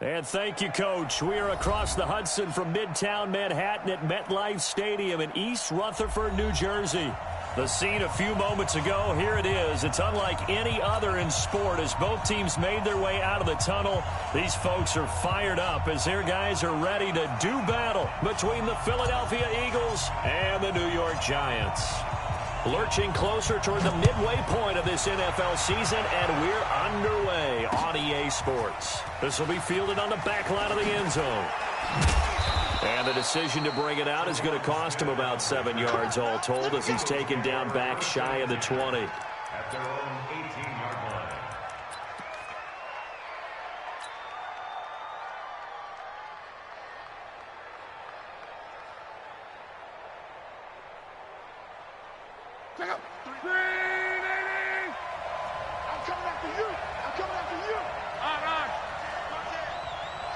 And thank you, Coach. We are across the Hudson from Midtown Manhattan at MetLife Stadium in East Rutherford, New Jersey. The scene a few moments ago, here it is. It's unlike any other in sport as both teams made their way out of the tunnel. These folks are fired up as their guys are ready to do battle between the Philadelphia Eagles and the New York Giants. Lurching closer toward the midway point of this NFL season, and we're underway on EA Sports. This will be fielded on the back line of the end zone. And the decision to bring it out is going to cost him about 7 yards all told as he's taken down back shy of the 20. At their own 18-yard line. Check out. 3, baby. I'm coming after you. I'm coming after you. On.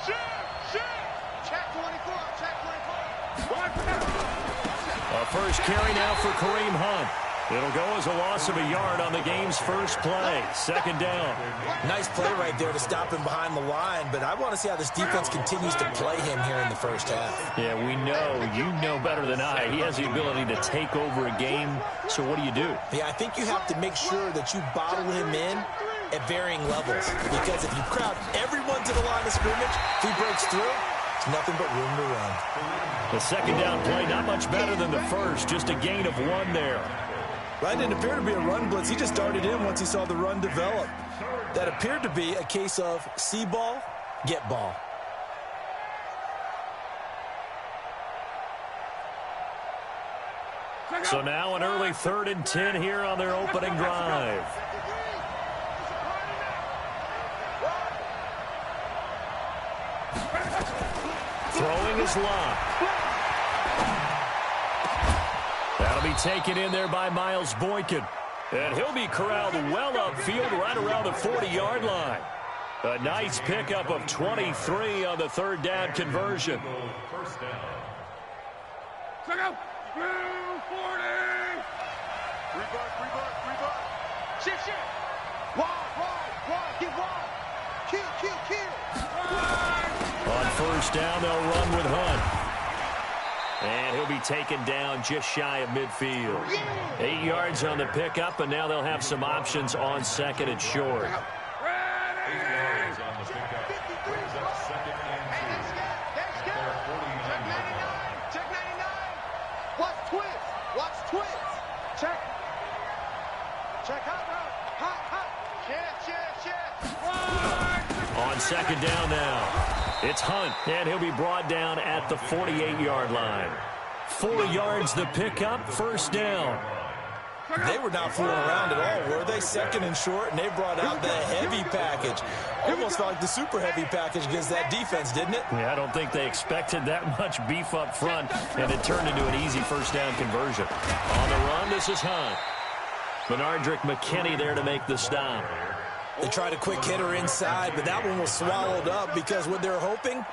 Shoot. Check 24. Check 24. A first carry now for Kareem Hunt. It'll go as a loss of a yard on the game's first play. Second down. Nice play right there to stop him behind the line, but I want to see how this defense continues to play him here in the first half. Yeah, we know. You know better than I. He has the ability to take over a game. So what do you do? Yeah, I think you have to make sure that you bottle him in at varying levels, because if you crowd everyone to the line of scrimmage, if he breaks through, it's nothing but room to run. The second down play, not much better than the first, just a gain of 1 there. That didn't appear to be a run blitz. He just darted in once he saw the run develop. That appeared to be a case of see ball, get ball. So now an early 3rd and 10 here on their opening drive. Throwing is locked. That'll be taken in there by Miles Boykin. And he'll be corralled well upfield right around the 40-yard line. A nice pickup of 23 on the 3rd down conversion. First down. Check out. 40. Rebuck. Shift. Wide. Get wide. Kill. On first down, they'll run with Hunt. And he'll be taken down just shy of midfield. 8 yards on the pickup, and now they'll have some options on 2nd and short. 8 yards on the pickup. Brings up 2nd and 2. Their 49-yard line. Check 99. Watch twist. Check hot. Check. On 2nd down now. It's Hunt, and he'll be brought down at the 48-yard line. 4 yards the pickup, first down. They were not fooling around at all, were they? 2nd and short, and they brought out the heavy package. Almost felt like the super heavy package against that defense, didn't it? Yeah, I don't think they expected that much beef up front, and it turned into an easy first down conversion. On the run, this is Hunt. Benardrick McKinney there to make the stop. They tried a quick hitter inside, but that one was swallowed up because what they're hoping,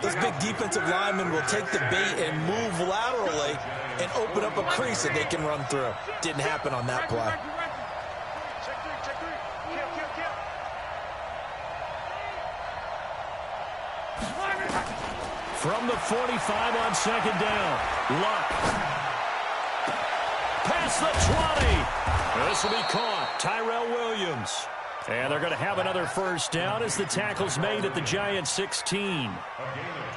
those big defensive linemen will take the bait and move laterally and open up a crease that they can run through. Didn't happen on that play. Check 3. Kill. From the 45 on 2nd down. Luck. Past the 20. This will be caught. Tyrell Williams. And they're going to have another first down as the tackle's made at the Giants' 16.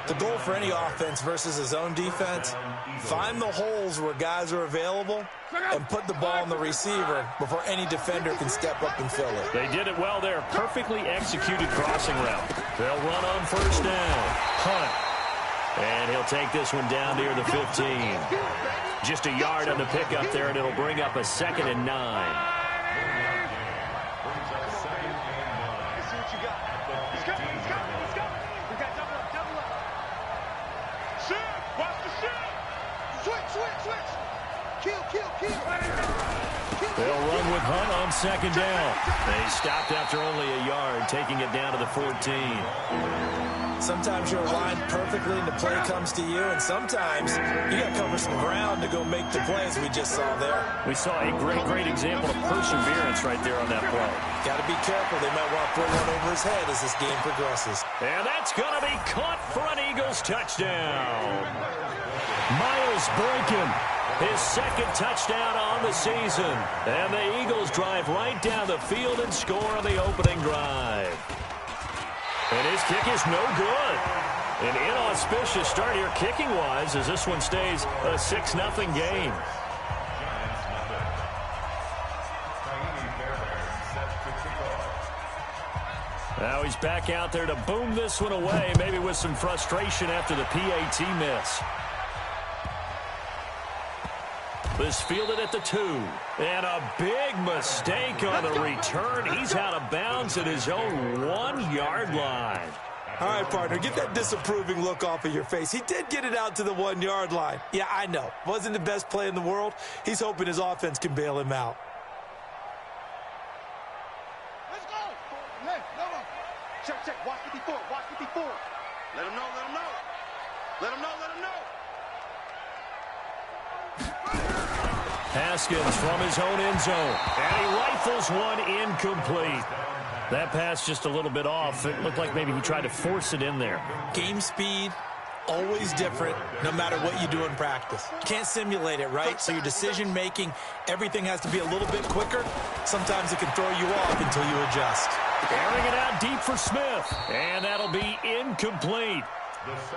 The goal for any offense versus his own defense, find the holes where guys are available and put the ball on the receiver before any defender can step up and fill it. They did it well there. Perfectly executed crossing route. They'll run on first down. Hunt. And he'll take this one down near the 15. Just a yard on the pickup there, and it'll bring up a 2nd and 9. Switch. Kill. They'll run with Hunt on second down. They stopped after only a yard, taking it down to the 14. Sometimes you're aligned perfectly and the play comes to you, and sometimes you got to cover some ground to go make the play, as we just saw there. We saw a great example of perseverance right there on that play. Got to be careful. They might want to put one over his head as this game progresses. And that's going to be caught for an Eagles touchdown. Miles Boykin, his second touchdown on the season. And the Eagles drive right down the field and score on the opening drive. And his kick is no good. An inauspicious start here kicking-wise as this one stays a 6-0 game. Now he's back out there to boom this one away, maybe with some frustration after the PAT miss. This fielded at the 2. And a big mistake on the return. He's out of bounds at his own 1-yard line. All right, partner, get that disapproving look off of your face. He did get it out to the 1-yard line. Yeah, I know. Wasn't the best play in the world. He's hoping his offense can bail him out. Let's go. Hey, no. Check. Watch 54. Let him know. Let him know. Haskins from his own end zone. And he rifles one incomplete. That pass just a little bit off. It looked like maybe he tried to force it in there. Game speed, always different, no matter what you do in practice. You can't simulate it, right? So your decision-making, everything has to be a little bit quicker. Sometimes it can throw you off until you adjust. Airing it out deep for Smith. And that'll be incomplete.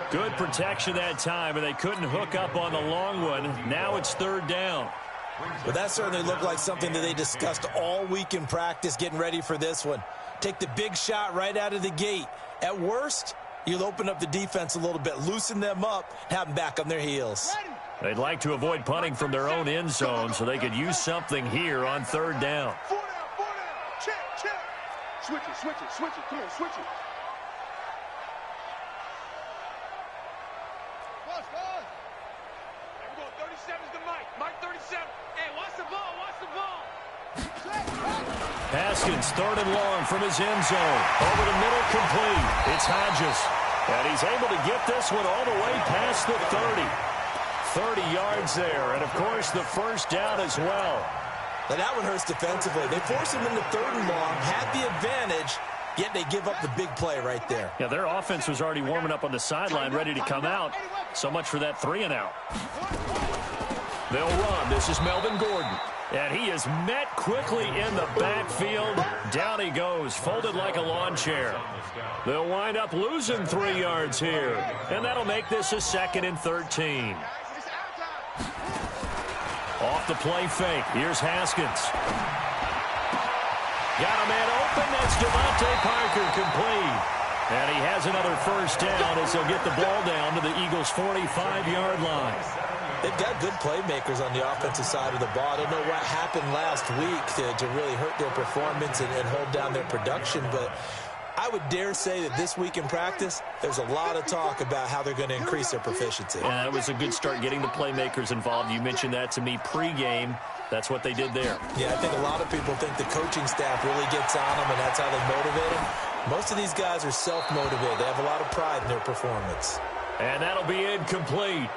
Good protection that time, and they couldn't hook up on the long one. Now it's third down. But that certainly looked like something that they discussed all week in practice, getting ready for this one. Take the big shot right out of the gate. At worst, you'll open up the defense a little bit, loosen them up, have them back on their heels. They'd like to avoid punting from their own end zone so they could use something here on third down. 4 down. Check. Switch it. Come on, switch it. Boss. Here we go. 37's the Mike. Mike 37. Hey, watch the ball. Haskins, third and long from his end zone. Over the middle, complete. It's Hodges. And he's able to get this one all the way past the 30. 30 yards there. And, of course, the first down as well. Now, that one hurts defensively. They force him into third and long, had the advantage, yet they give up the big play right there. Yeah, their offense was already warming up on the sideline, ready to come out. So much for that 3-and-out. They'll run. This is Melvin Gordon. And he is met quickly in the backfield. Down he goes, folded like a lawn chair. They'll wind up losing 3 yards here. And that'll make this a 2nd and 13. Off the play fake. Here's Haskins. Got a man open. That's Devontae Parker, complete. And he has another first down as he'll get the ball down to the Eagles' 45-yard line. They've got good playmakers on the offensive side of the ball. I don't know what happened last week to really hurt their performance and hold down their production, but I would dare say that this week in practice, there's a lot of talk about how they're going to increase their proficiency. And that was a good start getting the playmakers involved. You mentioned that to me pregame. That's what they did there. Yeah, I think a lot of people think the coaching staff really gets on them, and that's how they motivate them. Most of these guys are self-motivated. They have a lot of pride in their performance. And that'll be incomplete.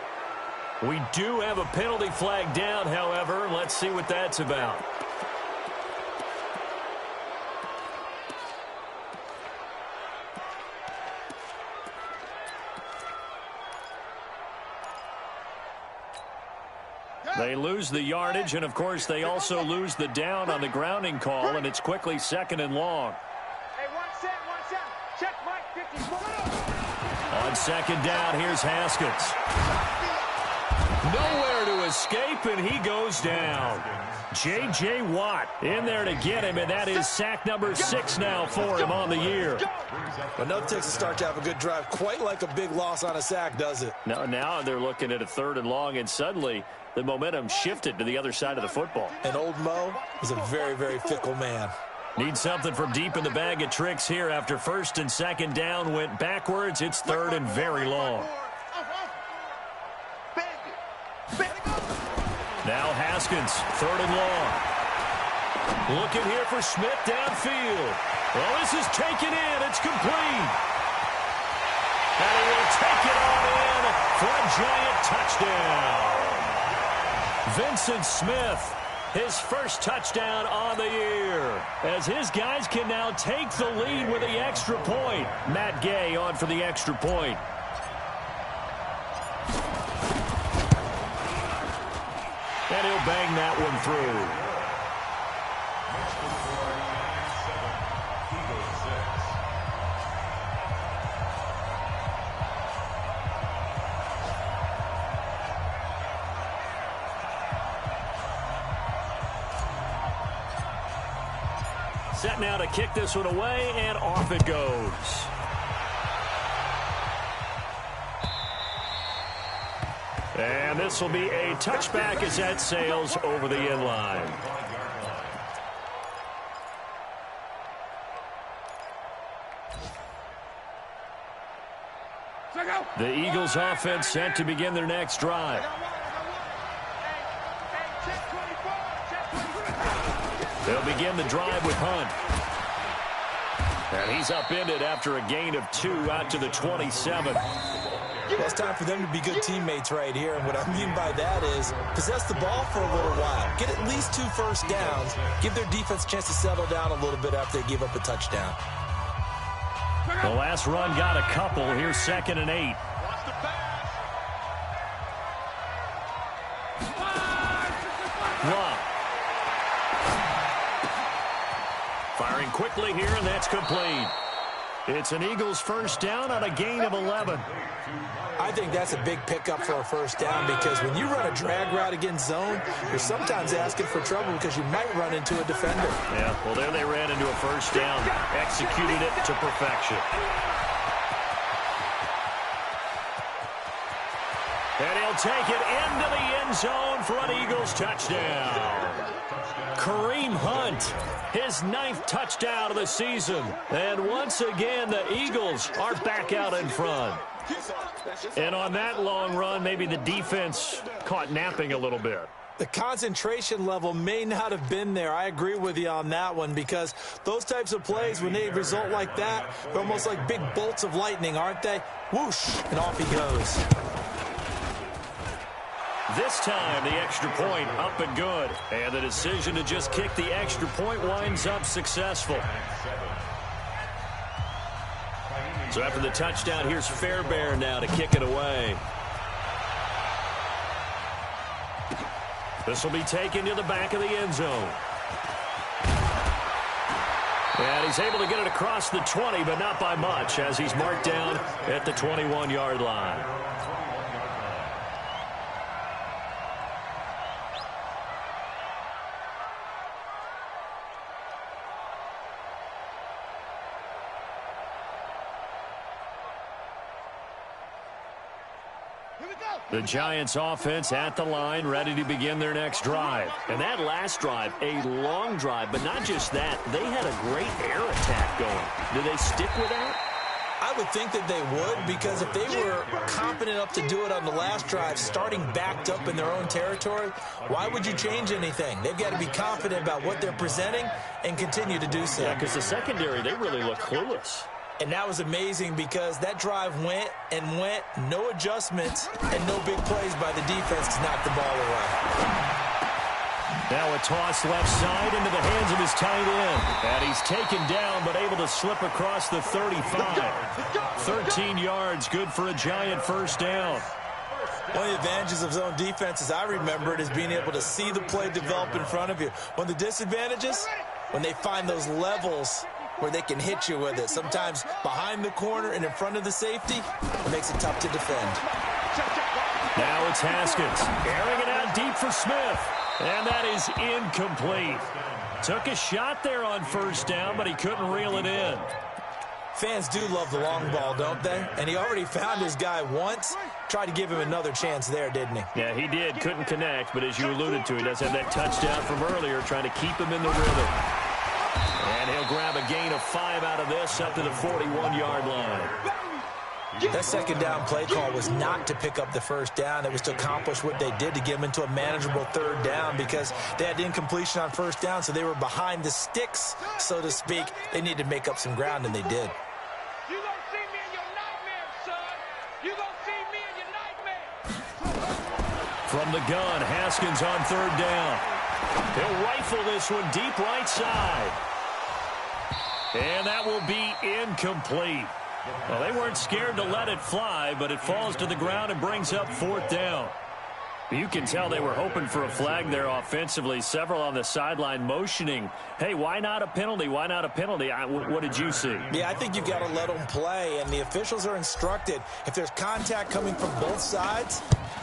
We do have a penalty flag down, however. Let's see what that's about. They lose the yardage, and, of course, they also lose the down on the grounding call, and it's quickly 2nd and long. Hey, one set. Check, Mike, 54. On second down, here's Haskins. Nowhere to escape, and he goes down. J.J. Watt in there to get him, and that is sack number 6 now for him on the year. But no Texas start to have a good drive, quite like a big loss on a sack, does it? Now they're looking at a 3rd and long, and suddenly the momentum shifted to the other side of the football. And old Mo is a very, very fickle man. Need something from deep in the bag of tricks here after 1st and 2nd down went backwards. It's 3rd and very long. Now Haskins, 3rd and long. Looking here for Smith downfield. Well, this is taken in. It's complete. And he will take it on in for a giant touchdown. Vincent Smith, his first touchdown on the year, as his guys can now take the lead with the extra point. Matt Gay on for the extra point. And he'll bang that one through. Set now to kick this one away, and off it goes. And this will be a touchback as that sails over the inline. The Eagles offense set to begin their next drive. They'll begin the drive with Hunt. And he's upended after a gain of 2 out to the 27. Well, it's time for them to be good teammates right here. And what I mean by that is possess the ball for a little while. Get at least 2 first downs. Give their defense a chance to settle down a little bit after they give up a touchdown. The last run got a couple. Here's 2nd and 8. Long. Firing quickly here, and that's complete. It's an Eagles first down on a gain of 11. I think that's a big pickup for a first down because when you run a drag route against zone, you're sometimes asking for trouble because you might run into a defender. Yeah, well, there they ran into a first down. Executed it to perfection. And he'll take it into the end zone for an Eagles touchdown. Kareem Hunt, his 9th touchdown of the season. And once again, the Eagles are back out in front. And on that long run, maybe the defense caught napping a little bit. The concentration level may not have been there. I agree with you on that one because those types of plays, when they result like that, they're almost like big bolts of lightning, aren't they? Whoosh, and off he goes. This time, the extra point up and good. And the decision to just kick the extra point winds up successful. So after the touchdown, here's Fairbairn now to kick it away. This will be taken to the back of the end zone. And he's able to get it across the 20, but not by much, as he's marked down at the 21-yard line. The Giants offense at the line, ready to begin their next drive. And that last drive, a long drive, but not just that. They had a great air attack going. Do they stick with that? I would think that they would, because if they were competent enough to do it on the last drive, starting backed up in their own territory, why would you change anything? They've got to be confident about what they're presenting and continue to do so. Yeah, because the secondary, they really look clueless. And that was amazing because that drive went and went, no adjustments, and no big plays by the defense to knock the ball away. Now a toss left side into the hands of his tight end. And he's taken down but able to slip across the 35. 13 yards, good for a Giant first down. One of the advantages of zone defense, as I remember it, is being able to see the play develop in front of you. One of the disadvantages, when they find those levels where they can hit you with it. Sometimes behind the corner and in front of the safety, it makes it tough to defend. Now it's Haskins, airing it out deep for Smith. And that is incomplete. Took a shot there on first down, but he couldn't reel it in. Fans do love the long ball, don't they? And he already found his guy once. Tried to give him another chance there, didn't he? Yeah, he did. Couldn't connect, but as you alluded to, he does have that touchdown from earlier, trying to keep him in the rhythm. And he'll grab a gain of 5 out of this up to the 41-yard line. That second down play call was not to pick up the first down. It was to accomplish what they did to get them into a manageable third down because they had incompletion on first down, so they were behind the sticks, so to speak. They needed to make up some ground, and they did. You gonna see me in your nightmares, son. You gonna see me in your nightmares. From the gun, Haskins on third down. He'll rifle this one deep right side. And that will be incomplete. Well, they weren't scared to let it fly, but it falls to the ground and brings up fourth down. You can tell they were hoping for a flag there offensively. Several on the sideline motioning, hey, why not a penalty? Why not a penalty? What did you see? Yeah, I think you've got to let them play, and the officials are instructed. If there's contact coming from both sides,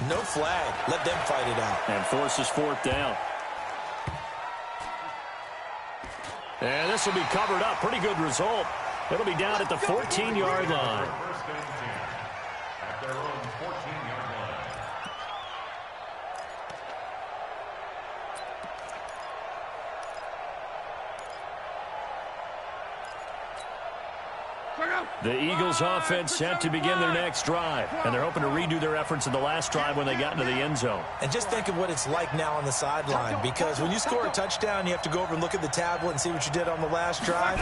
no flag. Let them fight it out. And forces fourth down. And this will be covered up. Pretty good result. It'll be down at the 14-yard line. At their own 14-yard line. The Eagles offense set to begin their next drive, and they're hoping to redo their efforts in the last drive when they got into the end zone. And just think of what it's like now on the sideline, because when you score a touchdown, you have to go over and look at the tablet and see what you did on the last drive.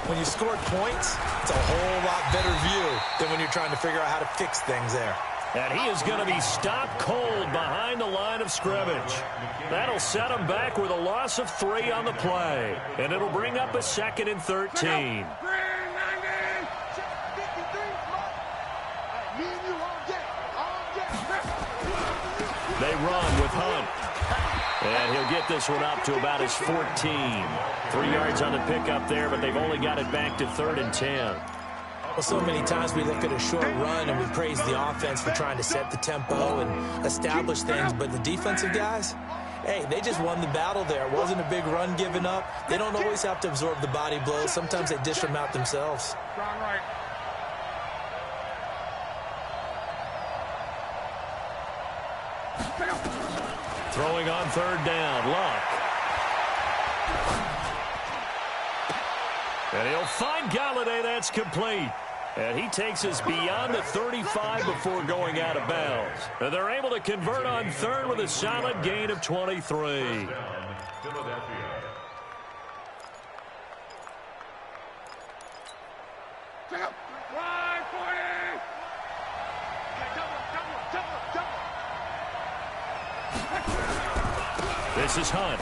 When you scored points, it's a whole lot better view than when you're trying to figure out how to fix things there. And he is going to be stopped cold behind the line of scrimmage. That'll set him back with a loss of 3 on the play, and it'll bring up a 2nd and 13. They run with Hunt. And he'll get this one up to about his 14. 3 yards on the pickup there, but they've only got it back to 3rd and 10. Well, so many times we look at a short run and we praise the offense for trying to set the tempo and establish things, but the defensive guys, hey, they just won the battle there. It wasn't a big run given up. They don't always have to absorb the body blows. Sometimes they dish them out themselves. Throwing on 3rd down, Luck. And he'll find Galladay. That's complete. And he takes us beyond the 35 before going out of bounds. And they're able to convert on 3rd with a solid gain of 23. This is Hunt.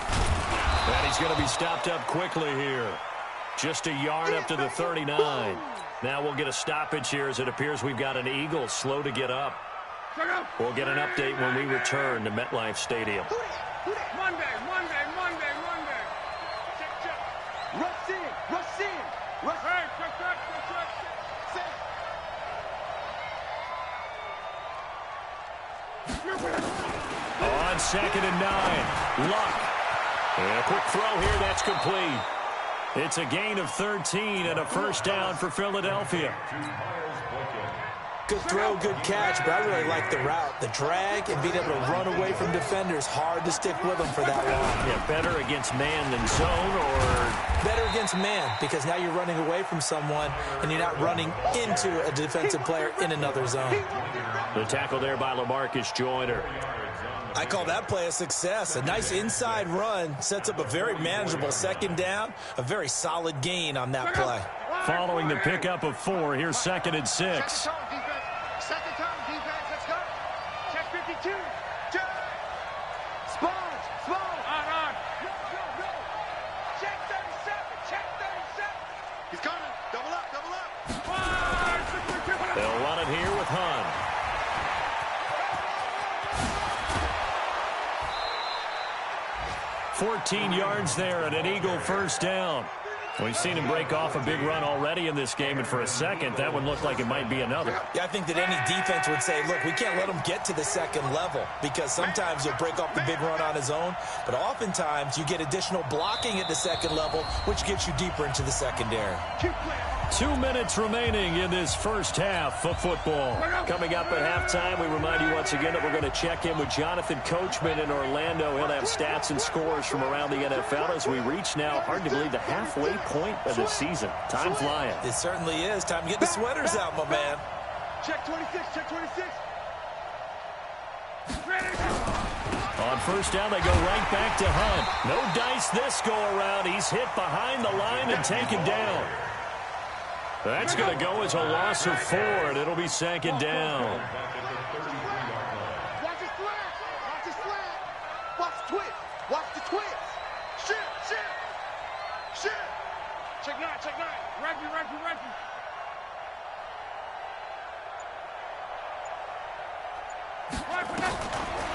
And he's going to be stopped up quickly here. Just a yard up to the 39. Now we'll get a stoppage here as it appears we've got an Eagle slow to get up. We'll get an update when we return to MetLife Stadium. Monday. Check. Rush in. Hey, check. On 2nd and 9, Luck. And a quick throw here, that's complete. It's a gain of 13 and a first down for Philadelphia. Good throw, good catch, but I really like the route. The drag and being able to run away from defenders, hard to stick with them for that long. Yeah, better against man than zone, or better against man, because now you're running away from someone and you're not running into a defensive player in another zone. The tackle there by LaMarcus Joyner. I call that play a success. A nice inside run sets up a very manageable 2nd down, a very solid gain on that play. Following the pickup of 4, here's 2nd and 6. Second time, defense, let's go. Check 52. Check. Spawns. On. Go. Check 37. He's coming. Double up. They'll run it here with Hunt. $14 yards there and an Eagle first down. We've seen him break off a big run already in this game, and for a second, that one looked like it might be another. Yeah, I think that any defense would say, look, we can't let him get to the 2nd level, because sometimes he'll break off the big run on his own, but oftentimes you get additional blocking at the 2nd level, which gets you deeper into the secondary. 2 minutes remaining in this first half of football. Coming up at halftime, we remind you once again that we're going to check in with Jonathan Coachman in Orlando. He'll have stats and scores from around the NFL as we reach now, hard to believe, the halfway point of the season. Time flying. It certainly is. Time to get the sweaters out, my man. Check 26, check 26. On first down, they go right back to Hunt. No dice this go-around. He's hit behind the line and taken down. That's going to go as a loss of 4, and it'll be second down. Watch the slant. Watch the slant. Watch the twist. Watch the twist. Shit. Check 9, check 9. Rifle.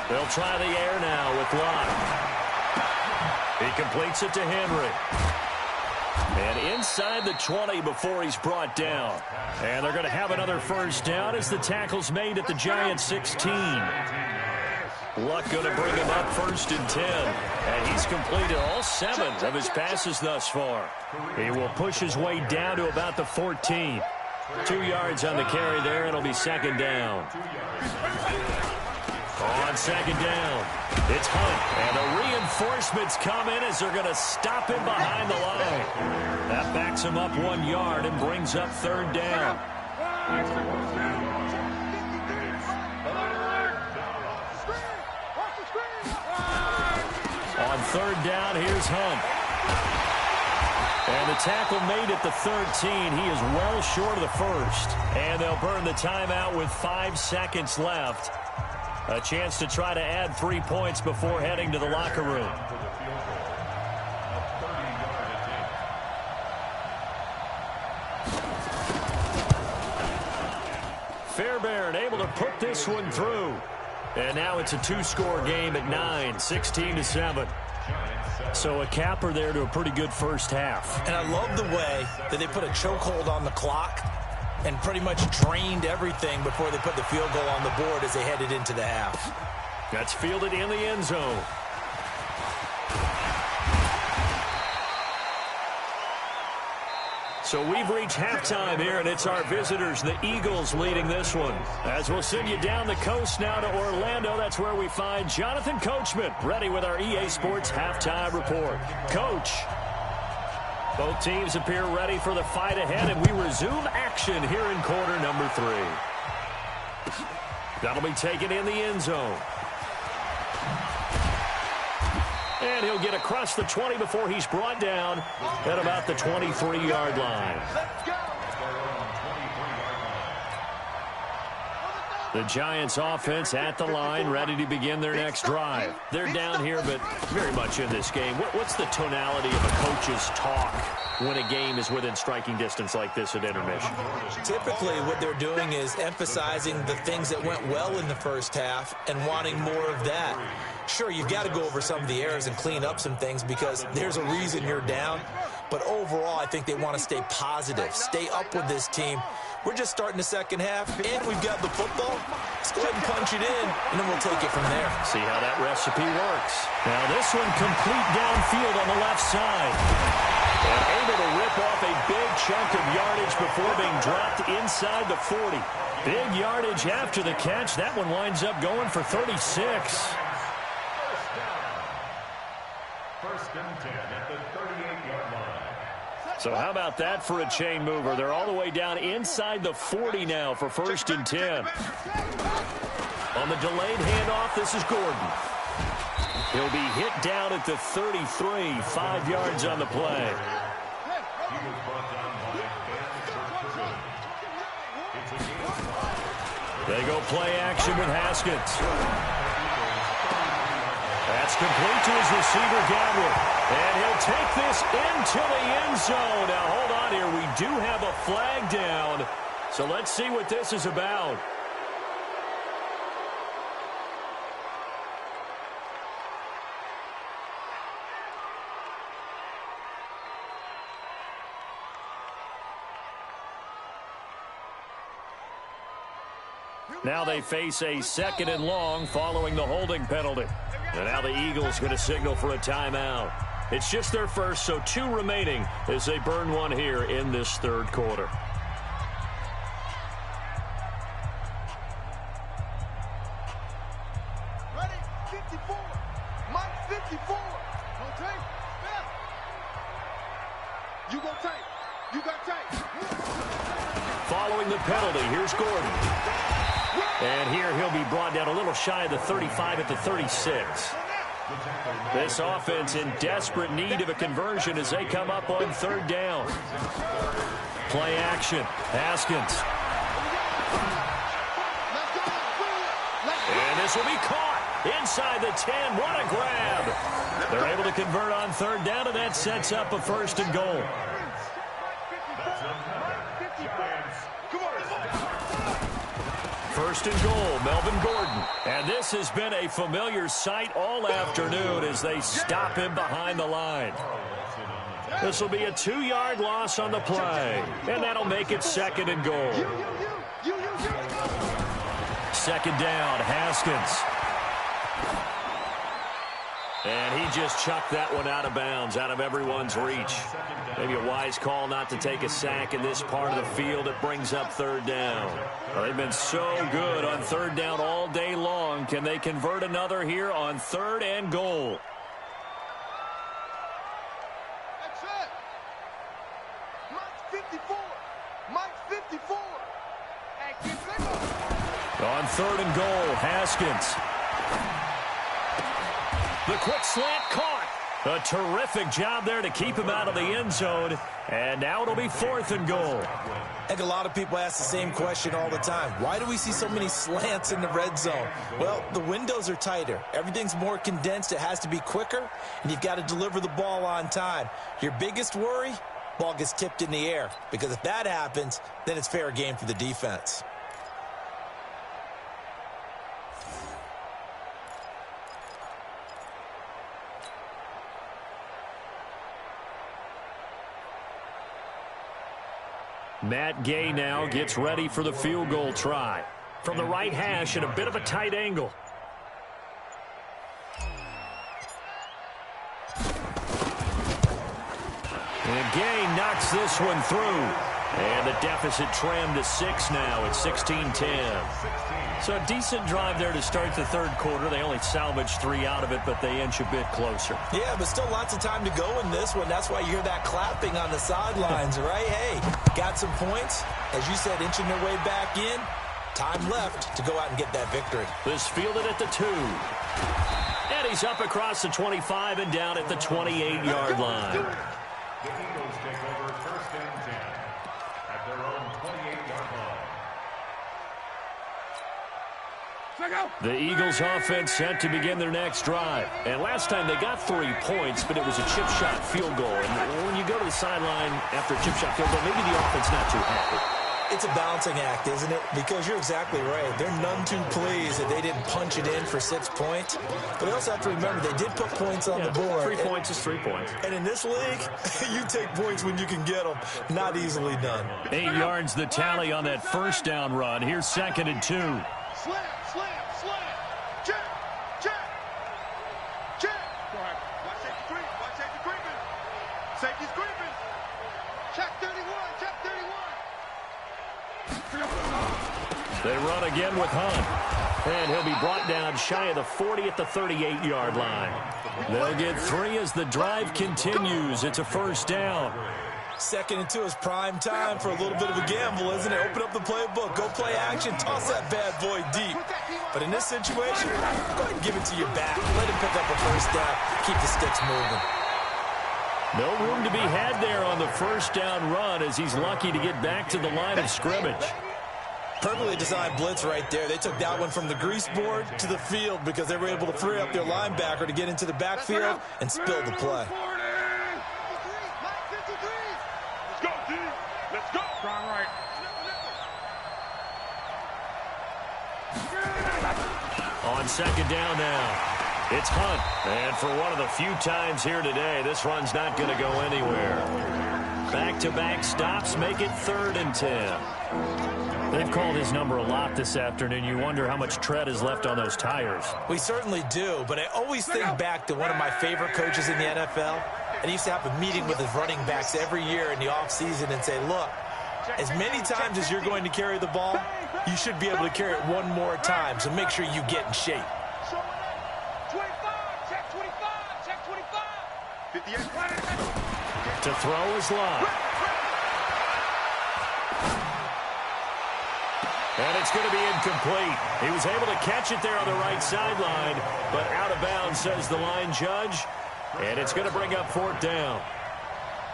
They'll try the air now with Locke. He completes it to Henry. And inside the 20 before he's brought down. And they're going to have another first down as the tackle's made at the Giants' 16. Luck going to bring him up first and 10. And he's completed all 7 of his passes thus far. He will push his way down to about the 14. 2 yards on the carry there. It'll be second down. On second down, it's Hunt, and the reinforcements come in as they're going to stop him behind the line. That backs him up 1 yard and brings up third down. On third down, here's Hunt. And the tackle made at the 13. He is well short of the first. And they'll burn the timeout with 5 seconds left. A chance to try to add 3 points before heading to the locker room. Fairbairn able to put this one through. And now it's a 2-score game at 9, 16-7. So a capper there to a pretty good first half. And I love the way that they put a chokehold on the clock and pretty much drained everything before they put the field goal on the board as they headed into the half. That's fielded in the end zone. So we've reached halftime here, and it's our visitors, the Eagles, leading this one. As we'll send you down the coast now to Orlando, that's where we find Jonathan Coachman, ready with our EA Sports Halftime Report. Coach. Both teams appear ready for the fight ahead, and we resume action here in quarter number 3. That'll be taken in the end zone. And he'll get across the 20 before he's brought down at about the 23-yard line. The Giants offense at the line, ready to begin their next drive. They're down here, but very much in this game. What's the tonality of a coach's talk when a game is within striking distance like this at intermission? Typically, what they're doing is emphasizing the things that went well in the first half and wanting more of that. Sure, you've got to go over some of the errors and clean up some things because there's a reason you're down. But overall, I think they want to stay positive, stay up with this team. We're just starting the second half, and we've got the football. Let's go ahead and punch it in, and then we'll take it from there. See how that recipe works. Now this one complete downfield on the left side. And able to rip off a big chunk of yardage before being dropped inside the 40. Big yardage after the catch. That one winds up going for 36. First and 10 at the 38-yard line. So how about that for a chain mover? They're all the way down inside the 40 now for first and 10. On the delayed handoff, this is Gordon. He'll be hit down at the 33, 5 yards on the play. They go play action with Haskins. That's complete to his receiver, Godwin. And he'll take this into the end zone. Now, hold on here. We do have a flag down. So let's see what this is about. Now they face a 2nd and long following the holding penalty. And now the Eagles going to signal for a timeout. It's just their first, so 2 remaining as they burn one here in this third quarter. Ready? 54. Mike 54. Don't take. Yeah. You go tight. You got tight. following the penalty. Here's Gordon. And here he'll be brought down a little shy of the 35 at the 36. This offense in desperate need of a conversion as they come up on third down. Play action. Haskins. And this will be caught inside the 10. What a grab. They're able to convert on third down, and that sets up a first and goal. First and goal, Melvin Gordon. And this has been a familiar sight all afternoon as they stop him behind the line. This will be a 2-yard loss on the play, and that'll make it second and goal. Second down, Haskins. And he just chucked that one out of bounds, out of everyone's reach. Maybe a wise call not to take a sack in this part of the field. It brings up third down. Well, they've been so good on third down all day long. Can they convert another here on third and goal? That's it. Mike's 54. Mike's 54. Hey, keep it. On third and goal, Haskins. The quick slant caught. A terrific job there to keep him out of the end zone. And now it'll be fourth and goal. I think a lot of people ask the same question all the time. Why do we see so many slants in the red zone? Well, the windows are tighter. Everything's more condensed. It has to be quicker, and you've got to deliver the ball on time. Your biggest worry? Ball gets tipped in the air. Because if that happens, then it's fair game for the defense. Matt Gay now gets ready for the field goal try. From the right hash at a bit of a tight angle. And Gay knocks this one through. And the deficit trimmed to 6 now at 16-10. So a decent drive there to start the third quarter. They only salvaged 3 out of it, but they inch a bit closer. Yeah, but still lots of time to go in this one. That's why you hear that clapping on the sidelines, right? Hey, got some points. As you said, inching their way back in. Time left to go out and get that victory. This fielded at the 2. And he's up across the 25 and down at the 28-yard line. The Eagles take over first and 10 at their own 28-yard line. The Eagles offense set to begin their next drive. And last time they got 3 points, but it was a chip shot field goal. And when you go to the sideline after a chip shot field goal, maybe the offense not too happy. It's a balancing act, isn't it? Because you're exactly right. They're none too pleased that they didn't punch it in for 6 points. But they also have to remember they did put points on the board. 3 points is 3 points. And in this league, you take points when you can get them. Not easily done. 8 yards the tally on that first down run. Here's second and 2. Slam, slam, slam. Check, check, check. Go ahead. Watch safety creep. Watch safety creeping. Safety's creeping. Check 31. Check 31. They run again with Hunt. And he'll be brought down shy of the 40 at the 38-yard line. They'll get 3 as the drive continues. It's a first down. Second and 2 is prime time for a little bit of a gamble, isn't it? Open up the playbook, go play action, toss that bad boy deep. But in this situation, go ahead and give it to your back. Let him pick up a first down. Keep the sticks moving. No room to be had there on the first down run as he's lucky to get back to the line of scrimmage. Perfectly designed blitz right there. They took that one from the grease board to the field because they were able to free up their linebacker to get into the backfield and spill the play. Let's go, D. Let's go. Strong right. On second down now. It's Hunt. And for one of the few times here today, this run's not going to go anywhere. Back-to-back stops make it 3rd and 10. They've called his number a lot this afternoon. You wonder how much tread is left on those tires. We certainly do, but I always think back to one of my favorite coaches in the NFL. And he used to have a meeting with his running backs every year in the offseason and say, look, as many times as you're going to carry the ball, you should be able to carry it one more time, so make sure you get in shape. 25, check 25, check 25. 58. To throw is Love. And it's going to be incomplete. He was able to catch it there on the right sideline, but out of bounds, says the line judge. And it's going to bring up 4th down.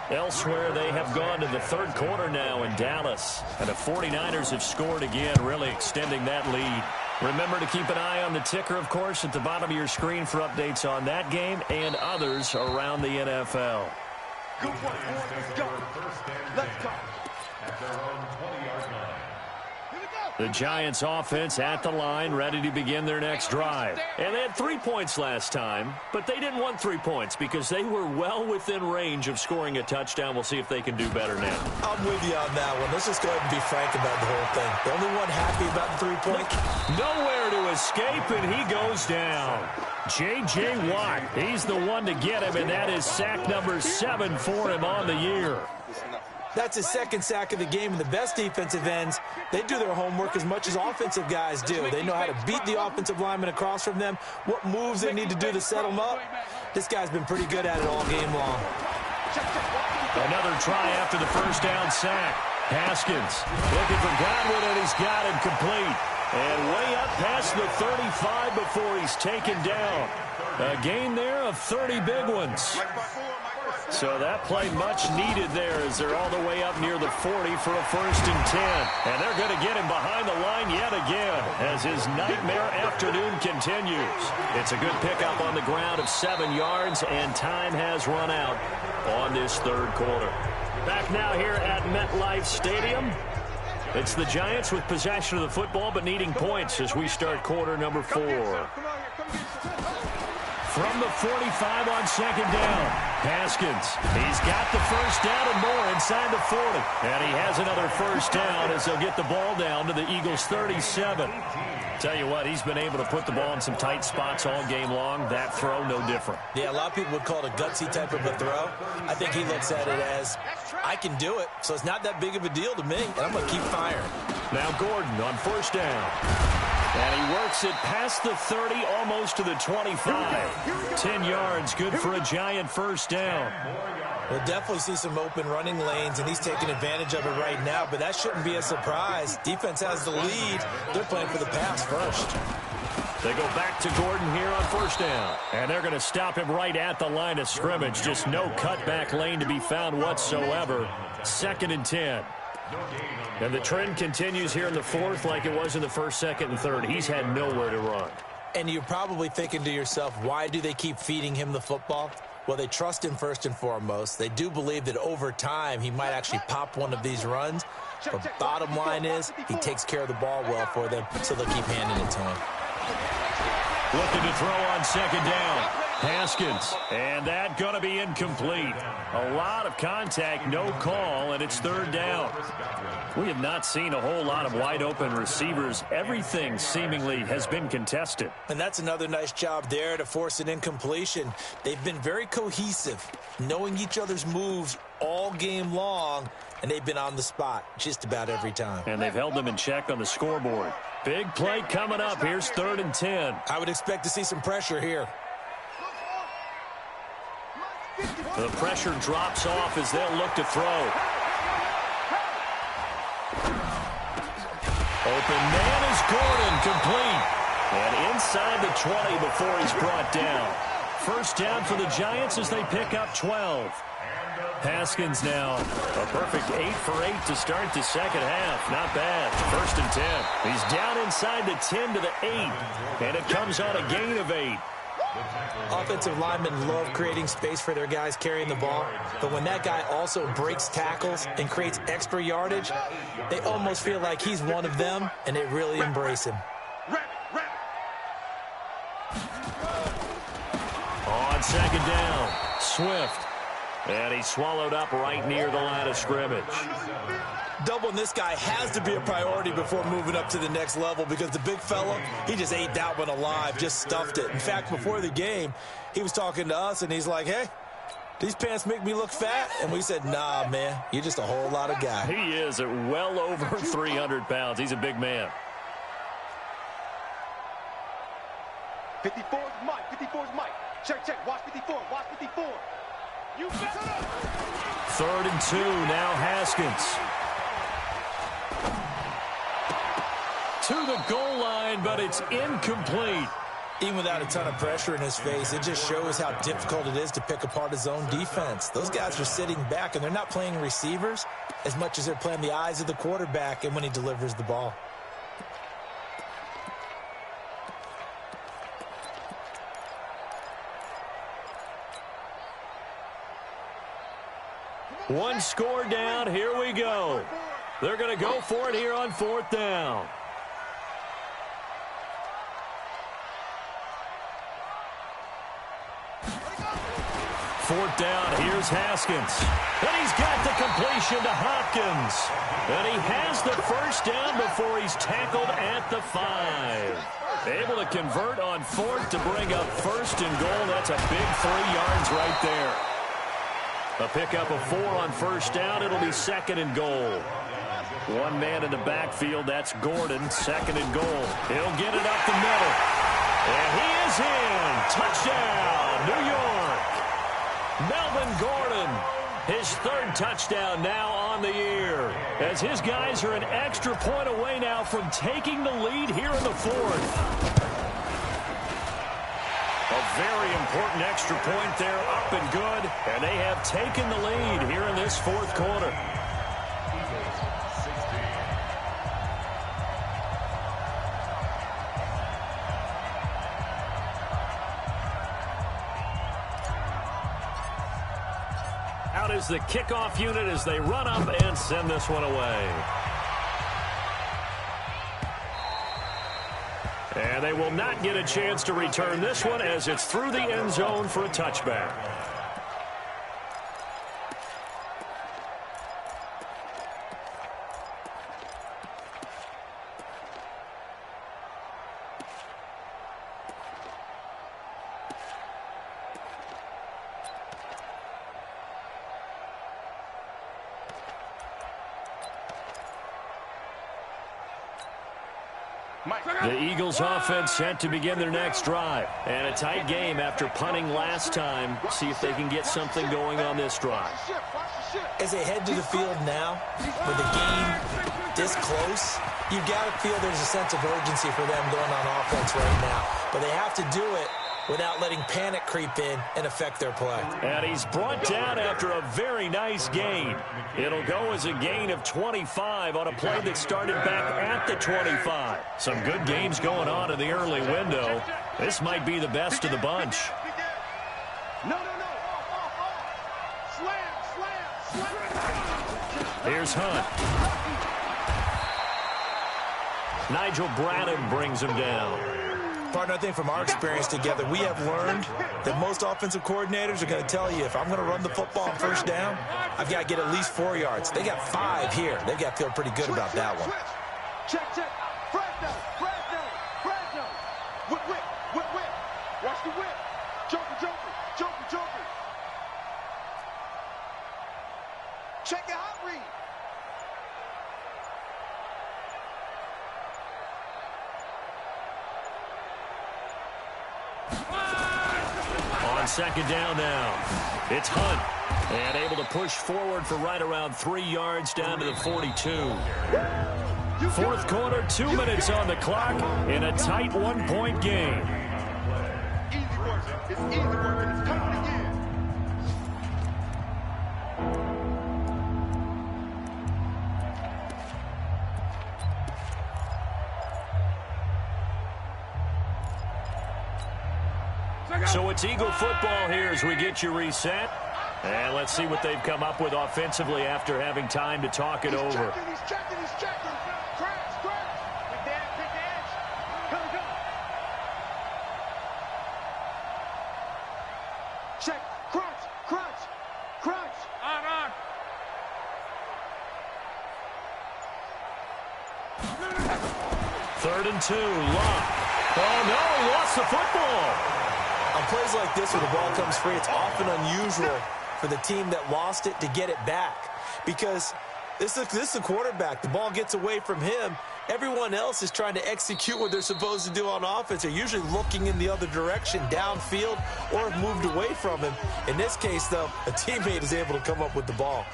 Elsewhere, they have gone to the 3rd quarter now in Dallas. And the 49ers have scored again, really extending that lead. Remember to keep an eye on the ticker, of course, at the bottom of your screen for updates on that game and others around the NFL. Good one, boys. Let's go. Let's go. At their own 20-yard line. The Giants offense at the line, ready to begin their next drive. And they had 3 points last time, but they didn't want 3 points because they were well within range of scoring a touchdown. We'll see if they can do better now. I'm with you on that one. Let's just go ahead and be frank about the whole thing. The only one happy about the 3-point. Nowhere to escape, and he goes down. J.J. Watt, he's the one to get him, and that is sack number 7 for him on the year. That's his 2nd sack of the game, and the best defensive ends, they do their homework as much as offensive guys do. They know how to beat the offensive lineman across from them, what moves they need to do to set them up. This guy's been pretty good at it all game long. Another try after the 1st down sack. Haskins looking for Godwin, and he's got him complete. And way up past the 35 before he's taken down. A gain there of 30 big ones. So that play much needed there as they're all the way up near the 40 for a 1st and 10. And they're going to get him behind the line yet again as his nightmare afternoon continues. It's a good pickup on the ground of 7 yards, and time has run out on this 3rd quarter. Back now here at MetLife Stadium. It's the Giants with possession of the football but needing points as we start quarter number 4. From the 45 on 2nd down, Haskins. He's got the 1st down and more inside the 40. And he has another 1st down as they'll get the ball down to the Eagles' 37. Tell you what, he's been able to put the ball in some tight spots all game long. That throw, no different. Yeah, a lot of people would call it a gutsy type of a throw. I think he looks at it as, I can do it, so it's not that big of a deal to me, and I'm going to keep firing. Now Gordon on 1st down. And he works it past the 30, almost to the 25. 10 yards, good for a Giant 1st down. We'll definitely see some open running lanes, and he's taking advantage of it right now, but that shouldn't be a surprise. Defense has the lead. They're playing for the pass first. They go back to Gordon here on 1st down. And they're going to stop him right at the line of scrimmage. Just no cutback lane to be found whatsoever. 2nd and 10. And the trend continues here in the 4th like it was in the 1st, 2nd, and 3rd. He's had nowhere to run. And you're probably thinking to yourself, why do they keep feeding him the football? Well, they trust him first and foremost. They do believe that over time he might actually pop one of these runs. But bottom line is he takes care of the ball well for them, so they'll keep handing it to him. Looking to throw on 2nd down. Haskins, and that going to be incomplete. A lot of contact, no call, and it's 3rd down. We have not seen a whole lot of wide-open receivers. Everything seemingly has been contested. And that's another nice job there to force an incompletion. They've been very cohesive, knowing each other's moves all game long, and they've been on the spot just about every time. And they've held them in check on the scoreboard. Big play coming up. Here's 3rd and 10. I would expect to see some pressure here. The pressure drops off as they'll look to throw. Open man is Gordon, complete. And inside the 20 before he's brought down. 1st down for the Giants as they pick up 12. Haskins now a perfect 8 for 8 to start the 2nd half. Not bad. 1st and 10. He's down inside the 10 to the 8. And it comes on a gain of 8. Offensive linemen love creating space for their guys carrying the ball, but when that guy also breaks tackles and creates extra yardage, they almost feel like he's one of them, and they really embrace him. On 2nd down, Swift. And he swallowed up right near the line of scrimmage. Doubling this guy has to be a priority before moving up to the next level because the big fella, he just ate that one alive, just stuffed it. In fact, before the game, he was talking to us, and he's like, hey, these pants make me look fat? And we said, nah, man, you're just a whole lot of guy. He is at well over 300 pounds. He's a big man. 54 is Mike. 54 is Mike. Check. Watch 54. Watch 54. You bet. 3rd and 2. Now Haskins. to the goal line, but it's incomplete. Even without a ton of pressure in his face, it just shows how difficult it is to pick apart his own defense. Those guys are sitting back, and they're not playing receivers as much as they're playing the eyes of the quarterback and when he delivers the ball. One score down. Here we go. They're going to go for it here on 4th down. Fourth down, here's Haskins. And he's got the completion to Hopkins. And he has the first down before he's tackled at the 5. Able to convert on 4th to bring up 1st and goal. That's a big 3 yards right there. A pickup of 4 on 1st down. It'll be 2nd and goal. One man in the backfield, that's Gordon. 2nd and goal. He'll get it up the middle. And he is in. Touchdown, New York. Melvin Gordon, his 3rd touchdown now on the year, as his guys are an extra point away now from taking the lead here in the 4th. A very important extra point there, up and good, and they have taken the lead here in this 4th quarter. Out is the kickoff unit as they run up and send this one away. And they will not get a chance to return this one as it's through the end zone for a touchback. The Eagles offense set to begin their next drive. And a tight game after punting last time. See if they can get something going on this drive. As they head to the field now, with the game this close, you've got to feel there's a sense of urgency for them going on offense right now. But they have to do it without letting panic creep in and affect their play. And he's brought down after a very nice gain. It'll go as a gain of 25 on a play that started back at the 25. Some good games going on in the early window. This might be the best of the bunch. Here's Hunt. Nigel Bradham brings him down. Partner, I think from our experience together, we have learned that most offensive coordinators are going to tell you, if I'm going to run the football on 1st down, I've got to get at least 4 yards. They got 5 here. They've got to feel pretty good about that one. Check. Fresno. Whip. Watch the whip. Joker. Check the hot read. On 2nd down now, it's Hunt. And able to push forward for right around 3 yards down to the 42. 4th quarter, 2 minutes on the clock in a tight 1-point game. Easy work. It's easy work, and it's coming again. So it's Eagle football here as we get you reset. And let's see what they've come up with offensively after having time to talk it over. He's checking. Crash. Pick the edge. Come. Check. Crunch. On. 3rd and 2, Locke. Oh, no, he lost the football. On plays like this where the ball comes free, it's often unusual for the team that lost it to get it back, because this is the quarterback. The ball gets away from him. Everyone else is trying to execute what they're supposed to do on offense. They're usually looking in the other direction, downfield, or have moved away from him. In this case, though, a teammate is able to come up with the ball.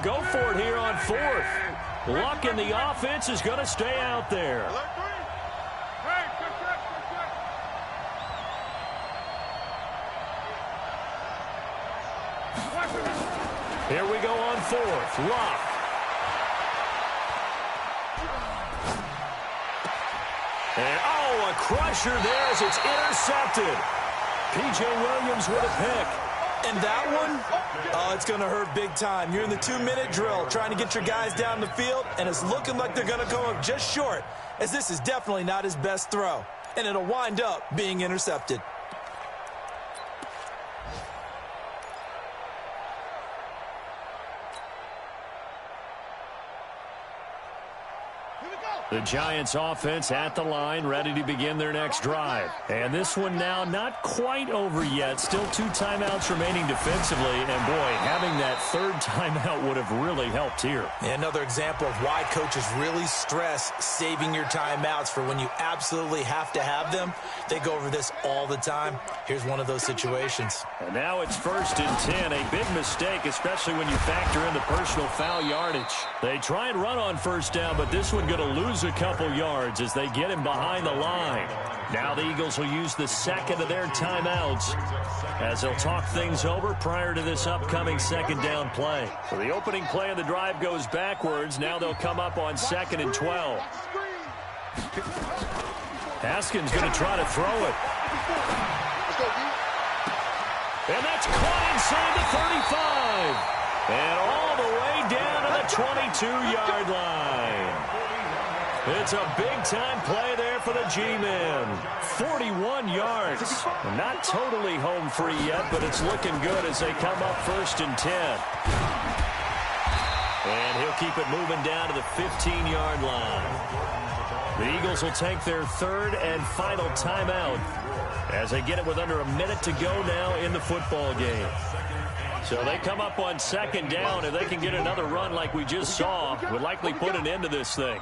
go for it here on fourth. Luck in the offense is going to stay out there. Here we go on fourth. Luck. And, oh, a crusher there as it's intercepted. P.J. Williams with a pick. And that one, oh, it's going to hurt big time. You're in the 2-minute drill trying to get your guys down the field, and it's looking like they're going to come up just short, as this is definitely not his best throw. And it'll wind up being intercepted. The Giants offense at the line, ready to begin their next drive. And this one now not quite over yet. Still 2 timeouts remaining defensively. And, boy, having that third timeout would have really helped here. Another example of why coaches really stress saving your timeouts for when you absolutely have to have them. They go over this all the time. Here's one of those situations. And now it's 1st and 10. A big mistake, especially when you factor in the personal foul yardage. They try and run on first down, but this one going to lose a couple yards as they get him behind the line. Now the Eagles will use the second of their timeouts as they'll talk things over prior to this upcoming second down play. So the opening play of the drive goes backwards. Now they'll come up on 2nd and 12. Haskins going to try to throw it. And that's caught inside the 35. And all the way down to the 22-yard line. It's a big-time play there for the G-men. 41 yards. Not totally home free yet, but it's looking good as they come up 1st and 10. And he'll keep it moving down to the 15-yard line. The Eagles will take their 3rd and final timeout as they get it with under a minute to go now in the football game. So they come up on 2nd down. If they can get another run like we just saw, would likely put an end to this thing.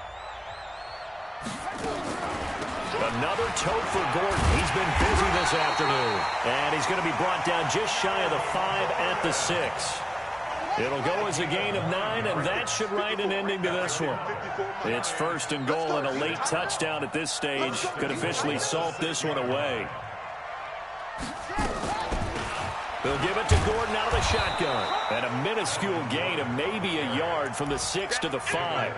Another tote for Gordon. He's been busy this afternoon. And he's going to be brought down just shy of the 5 at the 6. It'll go as a gain of 9, and that should write an ending to this one. It's 1st and goal, and a late touchdown at this stage could officially salt this one away. They'll give it to Gordon out of the shotgun. And a minuscule gain of maybe a yard from the 6 to the 5.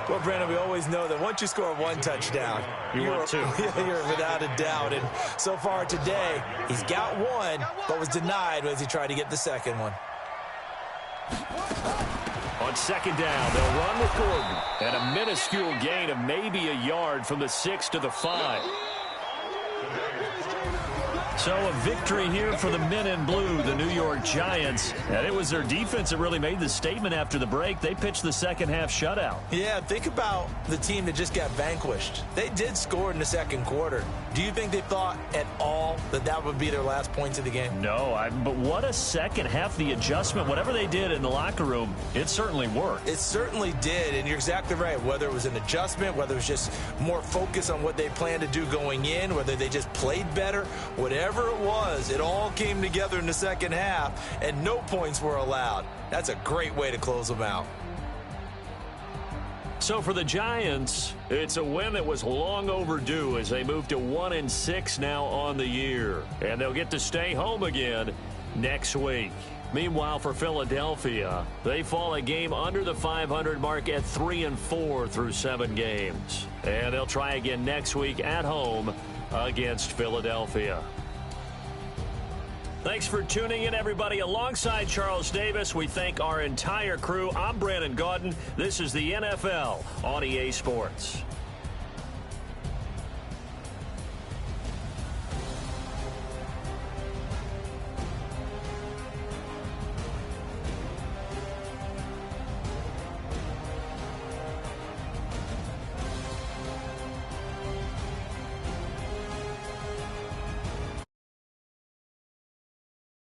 Well, Brandon, we always know that once you score 1 touchdown, you're without a doubt. And so far today, he's got 1, but was denied as he tried to get the second one. On 2nd down, they'll run with Gordon. And a minuscule gain of maybe a yard from the 6 to the 5. So a victory here for the men in blue, the New York Giants. And it was their defense that really made the statement after the break. They pitched the second-half shutout. Yeah, think about the team that just got vanquished. They did score in the second quarter. Do you think they thought at all that that would be their last points of the game? No, but what a second half. The adjustment, whatever they did in the locker room, it certainly worked. It certainly did, and you're exactly right. Whether it was an adjustment, whether it was just more focus on what they planned to do going in, whether they just played better, whatever it was, it all came together in the second half, and no points were allowed. That's a great way to close them out. So for the Giants, it's a win that was long overdue as they move to 1-6 now on the year. And they'll get to stay home again next week. Meanwhile, for Philadelphia, they fall a game under the 500 mark at 3-4 through 7 games. And they'll try again next week at home against Philadelphia. Thanks for tuning in, everybody. Alongside Charles Davis, we thank our entire crew. I'm Brandon Gaudin. This is the NFL on EA Sports.